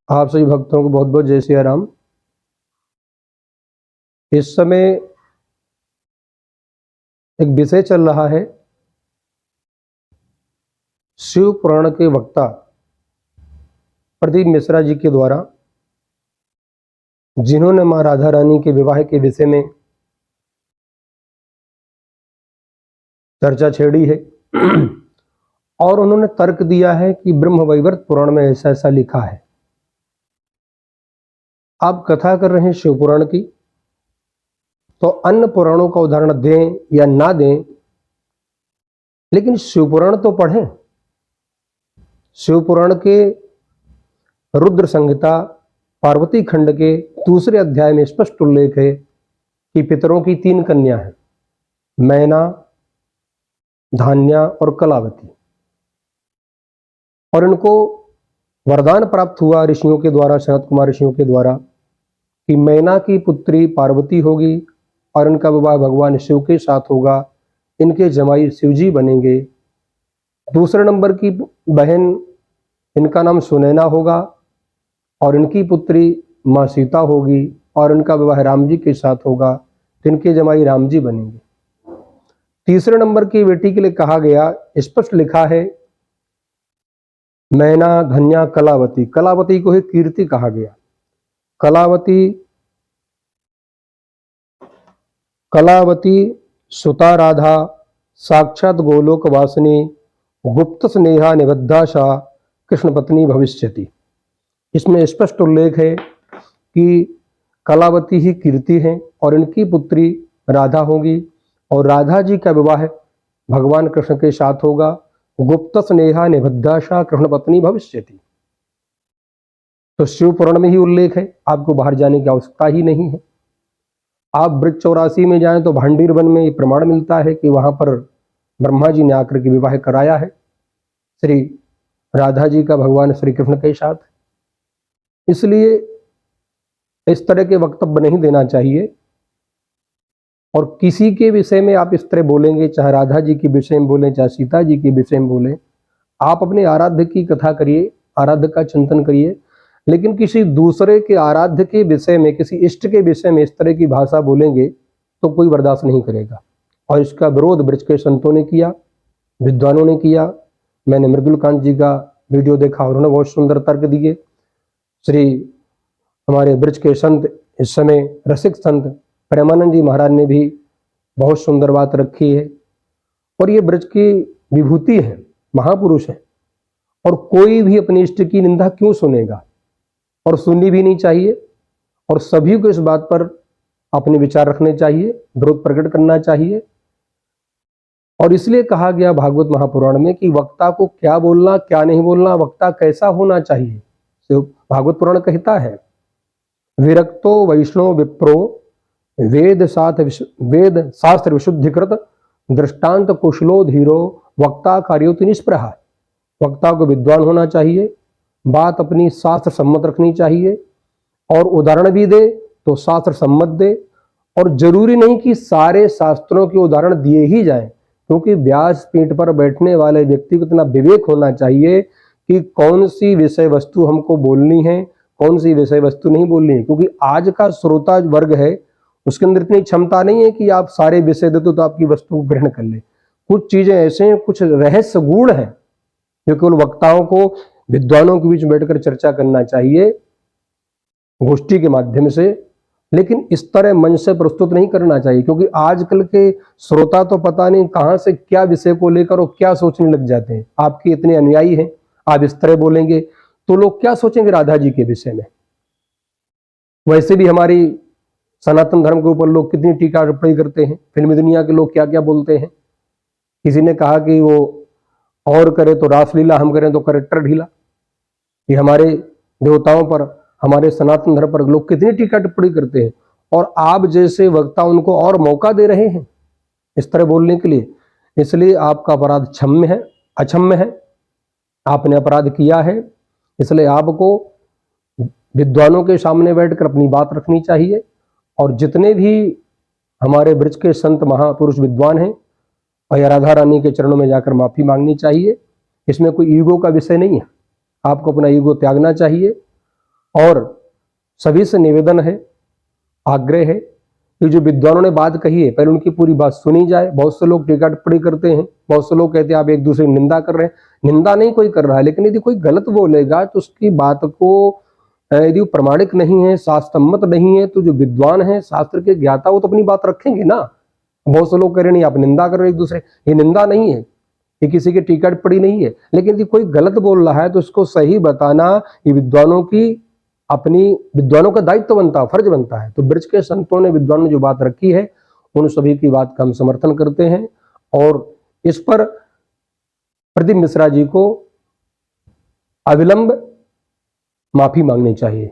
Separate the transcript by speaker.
Speaker 1: आप सभी भक्तों को बहुत बहुत जय श्री राम। इस समय एक विषय चल रहा है शिव पुराण के वक्ता प्रदीप मिश्रा जी के द्वारा, जिन्होंने मां राधा रानी के विवाह के विषय में चर्चा छेड़ी है और उन्होंने तर्क दिया है कि ब्रह्म वैवर्त पुराण में ऐसा ऐसा लिखा है। आप कथा कर रहे हैं शिव पुराण की, तो अन्य पुराणों का उदाहरण दें या ना दें, लेकिन शिव पुराण तो पढ़ें। शिव पुराण के रुद्र संहिता पार्वती खंड के दूसरे अध्याय में स्पष्ट उल्लेख है कि पितरों की 3 कन्या हैं, मैना, धान्या और कलावती, और इनको वरदान प्राप्त हुआ ऋषियों के द्वारा, सनत कुमार ऋषियों के द्वारा, कि मैना की पुत्री पार्वती होगी और इनका विवाह भगवान शिव के साथ होगा, इनके जमाई शिवजी बनेंगे। दूसरे नंबर की बहन, इनका नाम सुनैना होगा और इनकी पुत्री माँ सीता होगी और इनका विवाह राम जी के साथ होगा, तो इनके जमाई राम जी बनेंगे। तीसरे नंबर की बेटी के लिए कहा गया, स्पष्ट लिखा है, मैना, धन्या, कलावती। कलावती को ही कीर्ति कहा गया। कलावती सुता राधा, साक्षात गोलोक वासिनी, गुप्त स्नेहा निबद्धाशा, कृष्ण पत्नी भविष्यति। इसमें स्पष्ट उल्लेख है कि कलावती ही कीर्ति है और इनकी पुत्री राधा होगी और राधा जी का विवाह भगवान कृष्ण के साथ होगा। गुप्त स्नेहा निबद्धाशा कृष्ण पत्नी भविष्यति। तो शिव पुराण में ही उल्लेख है, आपको बाहर जाने की आवश्यकता ही नहीं है। आप ब्रज 84 में जाएं तो भांडीर वन में प्रमाण मिलता है कि वहां पर ब्रह्मा जी ने आकर के विवाह कराया है श्री राधा जी का भगवान श्री कृष्ण के साथ। इसलिए इस तरह के वक्तव्य नहीं देना चाहिए, और किसी के विषय में आप इस तरह बोलेंगे, चाहे राधा जी के विषय में बोलें, चाहे सीता जी के विषय में बोलें, आप अपने आराध्य की कथा करिए, आराध्य का चिंतन करिए, लेकिन किसी दूसरे के आराध्य के विषय में, किसी इष्ट के विषय में इस तरह की भाषा बोलेंगे तो कोई बर्दाश्त नहीं करेगा। और इसका विरोध ब्रज के संतों ने किया, विद्वानों ने किया। मैंने मृदुलकांत जी का वीडियो देखा, उन्होंने बहुत सुंदर तर्क दिए। श्री हमारे ब्रज के संत, इस समय रसिक संत प्रेमानंद जी महाराज ने भी बहुत सुंदर बात रखी है। और ये ब्रज की विभूति है, महापुरुष है, और कोई भी अपने इष्ट की निंदा क्यों सुनेगा, और सुननी भी नहीं चाहिए। और सभी को इस बात पर अपने विचार रखने चाहिए, विरोध प्रकट करना चाहिए। और इसलिए कहा गया भागवत महापुराण में कि वक्ता को क्या बोलना, क्या नहीं बोलना, वक्ता कैसा होना चाहिए। तो भागवत पुराण कहता है, विरक्तो वैष्णव विप्रो वेद शास्त्र विशुद्धिकृत दृष्टांत कुशलो धीरो वक्ता कार्योति निष्प्रहा। वक्ता को विद्वान होना चाहिए, बात अपनी शास्त्र सम्मत रखनी चाहिए, और उदाहरण भी दे तो शास्त्र सम्मत दे। और जरूरी नहीं कि सारे शास्त्रों के उदाहरण दिए ही जाएं, क्योंकि व्यास पीठ पर बैठने वाले व्यक्ति को इतना विवेक होना चाहिए कि कौन सी विषय वस्तु हमको बोलनी है, कौन सी विषय वस्तु नहीं बोलनी है। क्योंकि आज का श्रोता वर्ग है, उसके अंदर इतनी क्षमता नहीं है कि आप सारे विषय दे तो आपकी वस्तु को ग्रहण कर ले। कुछ चीजें ऐसे हैं, कुछ रहस्य गुण है जो केवल वक्ताओं को, विद्वानों के बीच में बैठकर चर्चा करना चाहिए गोष्ठी के माध्यम से, लेकिन इस तरह मन से प्रस्तुत नहीं करना चाहिए। क्योंकि आजकल के श्रोता तो पता नहीं कहां से क्या विषय को लेकर और क्या सोचने लग जाते हैं। आपके इतने अनुयायी हैं, आप इस तरह बोलेंगे तो लोग क्या सोचेंगे राधा जी के विषय में। वैसे भी हमारी सनातन धर्म के ऊपर लोग कितनी टीका टिप्पणी करते हैं, फिल्मी दुनिया के लोग क्या क्या बोलते हैं। किसी ने कहा कि वो और करे तो रासलीला, हम करें तो करेक्टर ढीला। ये हमारे देवताओं पर, हमारे सनातन धर्म पर लोग कितनी टीका टिप्पणी करते हैं, और आप जैसे वक्ता उनको और मौका दे रहे हैं इस तरह बोलने के लिए। इसलिए आपका अपराध क्षम्य है, अक्षम्य है, आपने अपराध किया है। इसलिए आपको विद्वानों के सामने बैठकर अपनी बात रखनी चाहिए, और जितने भी हमारे ब्रज के संत महापुरुष विद्वान हैं, और राधा रानी के चरणों में जाकर माफी मांगनी चाहिए। इसमें कोई ईगो का विषय नहीं है, आपको अपना ईगो त्यागना चाहिए और सभी से निवेदन है, आग्रह है कि जो विद्वानों ने बात कही है पहले उनकी पूरी बात सुनी जाए। बहुत से लोग टीका टिप्पणी करते हैं, बहुत से लोग कहते हैं आप एक दूसरे की निंदा कर रहे हैं। निंदा नहीं कोई कर रहा है, लेकिन यदि कोई गलत बोलेगा तो उसकी बात को यदि वो प्रमाणिक नहीं है, शास्त्र सम्मत नहीं है, तो जो विद्वान है, शास्त्र के ज्ञाता, वो तो अपनी बात रखेंगे ना। बहुत से लोग कह रहे नहीं आप निंदा कर रहे हैं एक दूसरे, ये निंदा नहीं है, ये किसी की टीका टिप्पणी नहीं है। लेकिन यदि कोई गलत बोल रहा है तो उसको सही बताना ये विद्वानों का दायित्व बनता है, फर्ज बनता है। तो ब्रज के संतों ने, विद्वानों ने जो बात रखी है उन सभी की बात का हम समर्थन करते हैं और इस पर प्रदीप मिश्रा जी को अविलंब माफी मांगनी चाहिए।